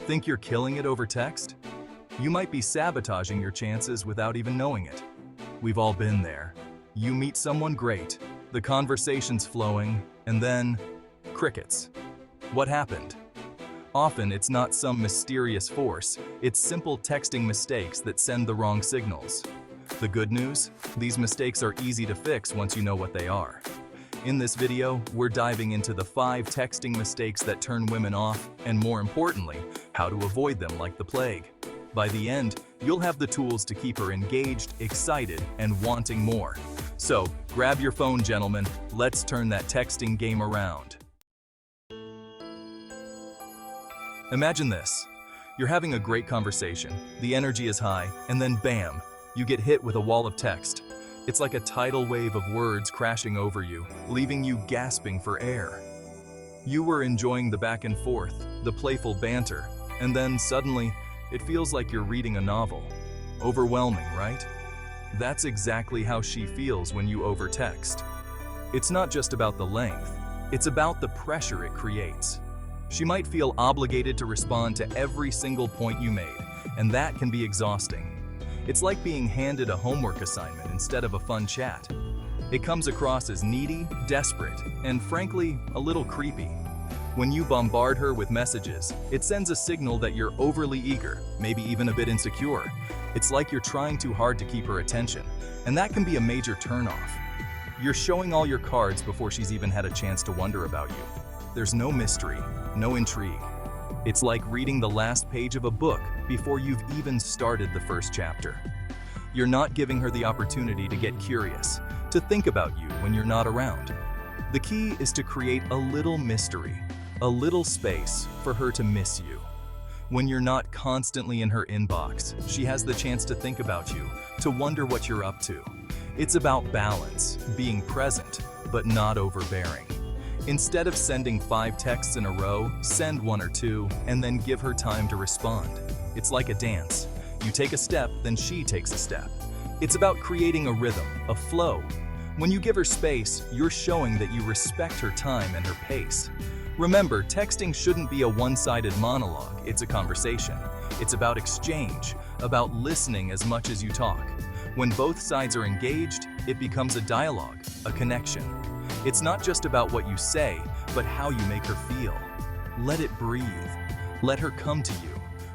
Think you're killing it over text? You might be sabotaging your chances without even knowing it. We've all been there. You meet someone great, the conversation's flowing, and then crickets. What happened? Often it's not some mysterious force, it's simple texting mistakes that send the wrong signals. The good news? These mistakes are easy to fix once you know what they are. In this video, we're diving into the 5 texting mistakes that turn women off, and more importantly, how to avoid them like the plague. By the end, you'll have the tools to keep her engaged, excited, and wanting more. So, grab your phone, gentlemen. Let's turn that texting game around. Imagine this. You're having a great conversation, the energy is high, and then bam, you get hit with a wall of text. It's like a tidal wave of words crashing over you, leaving you gasping for air. You were enjoying the back and forth, the playful banter, and then suddenly, it feels like you're reading a novel. Overwhelming, right? That's exactly how she feels when you overtext. It's not just about the length, it's about the pressure it creates. She might feel obligated to respond to every single point you made, and that can be exhausting. It's like being handed a homework assignment instead of a fun chat. It comes across as needy, desperate, and frankly, a little creepy. When you bombard her with messages, it sends a signal that you're overly eager, maybe even a bit insecure. It's like you're trying too hard to keep her attention, and that can be a major turnoff. You're showing all your cards before she's even had a chance to wonder about you. There's no mystery, no intrigue. It's like reading the last page of a book before you've even started the first chapter. You're not giving her the opportunity to get curious, to think about you when you're not around. The key is to create a little mystery, a little space for her to miss you. When you're not constantly in her inbox, she has the chance to think about you, to wonder what you're up to. It's about balance, being present, but not overbearing. Instead of sending 5 texts in a row, send 1 or 2, and then give her time to respond. It's like a dance. You take a step, then she takes a step. It's about creating a rhythm, a flow. When you give her space, you're showing that you respect her time and her pace. Remember, texting shouldn't be a one-sided monologue, it's a conversation. It's about exchange, about listening as much as you talk. When both sides are engaged, it becomes a dialogue, a connection. It's not just about what you say, but how you make her feel. Let it breathe. Let her come to you.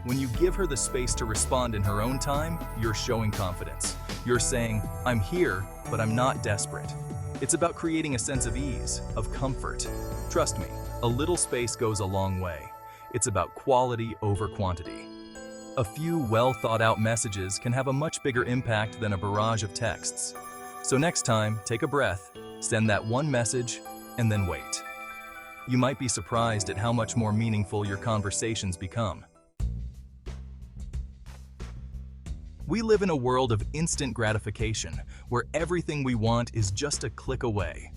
When you give her the space to respond in her own time, you're showing confidence. You're saying, I'm here, but I'm not desperate. It's about creating a sense of ease, of comfort. Trust me, a little space goes a long way. It's about quality over quantity. A few well-thought-out messages can have a much bigger impact than a barrage of texts. So next time, take a breath, send that one message, and then wait. You might be surprised at how much more meaningful your conversations become. We live in a world of instant gratification, where everything we want is just a click away.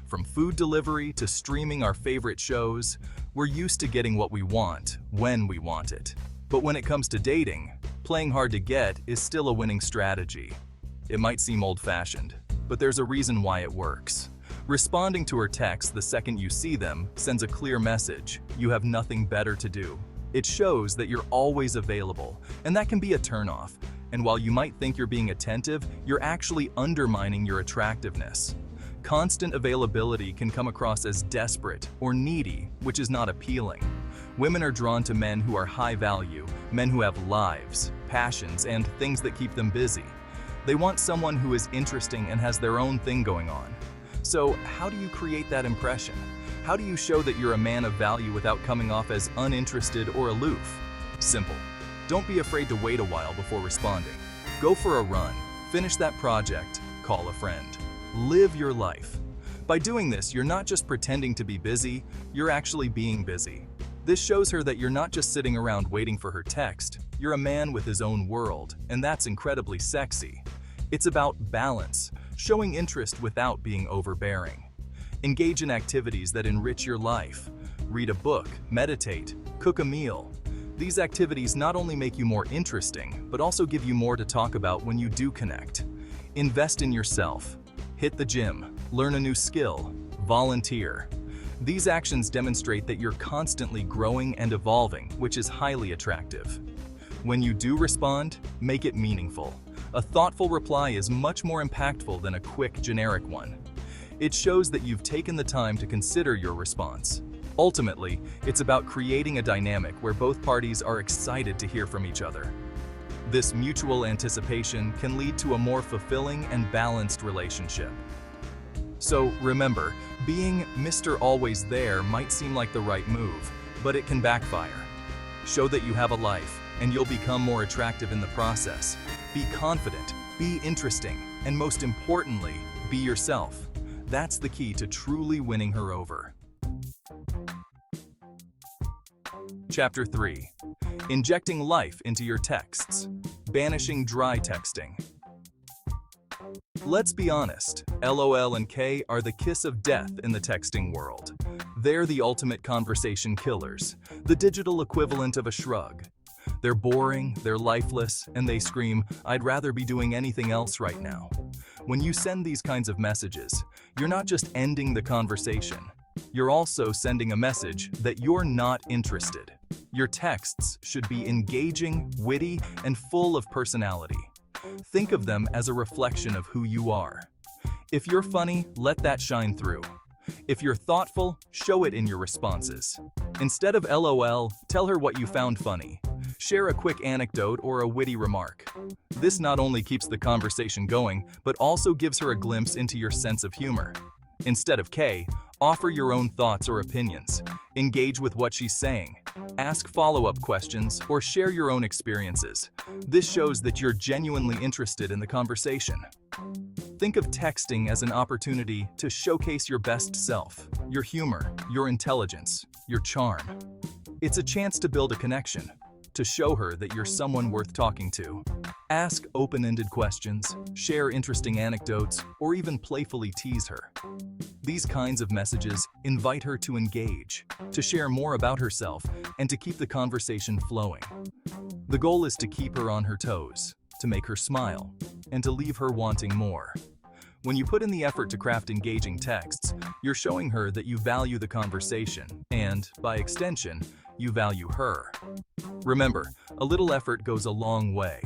From food delivery to streaming our favorite shows, we're used to getting what we want, when we want it. But when it comes to dating, playing hard to get is still a winning strategy. It might seem old-fashioned, but there's a reason why it works. Responding to her texts the second you see them sends a clear message. You have nothing better to do. It shows that you're always available, and that can be a turnoff. And while you might think you're being attentive, you're actually undermining your attractiveness. Constant availability can come across as desperate or needy, which is not appealing. Women are drawn to men who are high value, men who have lives, passions, and things that keep them busy. They want someone who is interesting and has their own thing going on. So, how do you create that impression? How do you show that you're a man of value without coming off as uninterested or aloof? Simple. Don't be afraid to wait a while before responding. Go for a run, finish that project, call a friend. Live your life. By doing this, you're not just pretending to be busy, you're actually being busy. This shows her that you're not just sitting around waiting for her text, you're a man with his own world, and that's incredibly sexy. It's about balance, showing interest without being overbearing. Engage in activities that enrich your life. Read a book, meditate, cook a meal. These activities not only make you more interesting, but also give you more to talk about when you do connect. Invest in yourself. Hit the gym, learn a new skill, volunteer. These actions demonstrate that you're constantly growing and evolving, which is highly attractive. When you do respond, make it meaningful. A thoughtful reply is much more impactful than a quick, generic one. It shows that you've taken the time to consider your response. Ultimately, it's about creating a dynamic where both parties are excited to hear from each other. This mutual anticipation can lead to a more fulfilling and balanced relationship. So remember, being Mr. Always There might seem like the right move, but it can backfire. Show that you have a life, and you'll become more attractive in the process. Be confident, be interesting, and most importantly, be yourself. That's the key to truly winning her over. Chapter 3. Injecting life into your texts. Banishing dry texting. Let's be honest, LOL and K are the kiss of death in the texting world. They're the ultimate conversation killers, the digital equivalent of a shrug. They're boring, they're lifeless, and they scream, "I'd rather be doing anything else right now." When you send these kinds of messages, you're not just ending the conversation. You're also sending a message that you're not interested. Your texts should be engaging, witty, and full of personality. Think of them as a reflection of who you are. If you're funny, let that shine through. If you're thoughtful, show it in your responses. Instead of LOL, tell her what you found funny. Share a quick anecdote or a witty remark. This not only keeps the conversation going, but also gives her a glimpse into your sense of humor. Instead of K, offer your own thoughts or opinions. Engage with what she's saying. Ask follow-up questions or share your own experiences. This shows that you're genuinely interested in the conversation. Think of texting as an opportunity to showcase your best self, your humor, your intelligence, your charm. It's a chance to build a connection, to show her that you're someone worth talking to. Ask open-ended questions, share interesting anecdotes, or even playfully tease her. These kinds of messages invite her to engage, to share more about herself, and to keep the conversation flowing. The goal is to keep her on her toes, to make her smile, and to leave her wanting more. When you put in the effort to craft engaging texts, you're showing her that you value the conversation, and, by extension, you value her. Remember, a little effort goes a long way.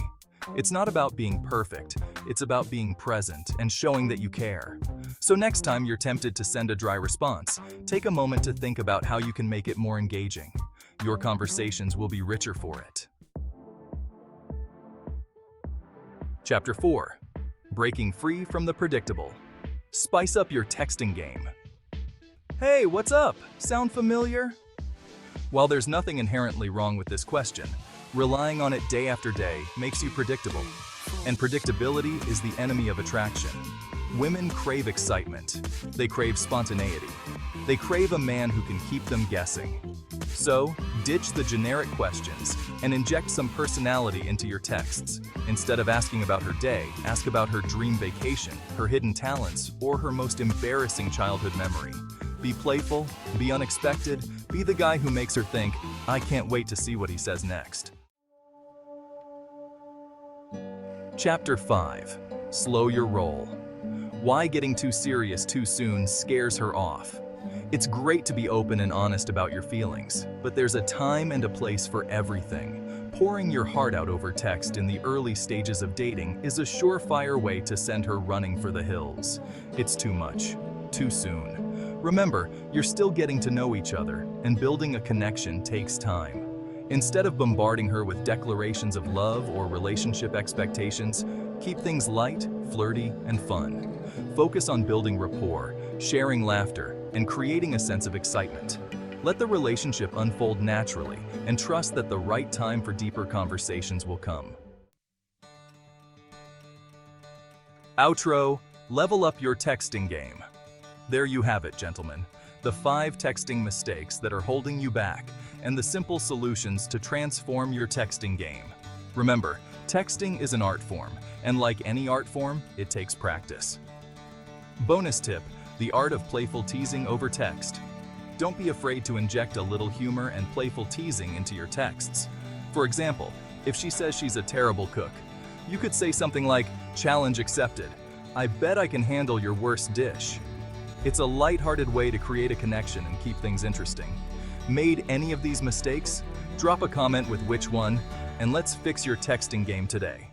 It's not about being perfect, it's about being present and showing that you care. So next time you're tempted to send a dry response, take a moment to think about how you can make it more engaging. Your conversations will be richer for it. Chapter 4. Breaking free from the predictable. Spice up your texting game. Hey, what's up? Sound familiar? While there's nothing inherently wrong with this question, relying on it day after day makes you predictable. And predictability is the enemy of attraction. Women crave excitement. They crave spontaneity. They crave a man who can keep them guessing. So, ditch the generic questions and inject some personality into your texts. Instead of asking about her day, ask about her dream vacation, her hidden talents, or her most embarrassing childhood memory. Be playful, be unexpected, be the guy who makes her think, "I can't wait to see what he says next." Chapter 5. Slow your roll. Why getting too serious too soon scares her off. It's great to be open and honest about your feelings, but there's a time and a place for everything. Pouring your heart out over text in the early stages of dating is a surefire way to send her running for the hills. It's too much, too soon. Remember, you're still getting to know each other, and building a connection takes time. Instead of bombarding her with declarations of love or relationship expectations, keep things light, flirty, and fun. Focus on building rapport, sharing laughter, and creating a sense of excitement. Let the relationship unfold naturally, and trust that the right time for deeper conversations will come. Outro: level up your texting game. There you have it, gentlemen. The 5 texting mistakes that are holding you back, and the simple solutions to transform your texting game. Remember, texting is an art form, and like any art form, it takes practice. Bonus tip: the art of playful teasing over text. Don't be afraid to inject a little humor and playful teasing into your texts. For example, if she says she's a terrible cook, you could say something like, "Challenge accepted. I bet I can handle your worst dish." It's a lighthearted way to create a connection and keep things interesting. Made any of these mistakes? Drop a comment with which one, and let's fix your texting game today.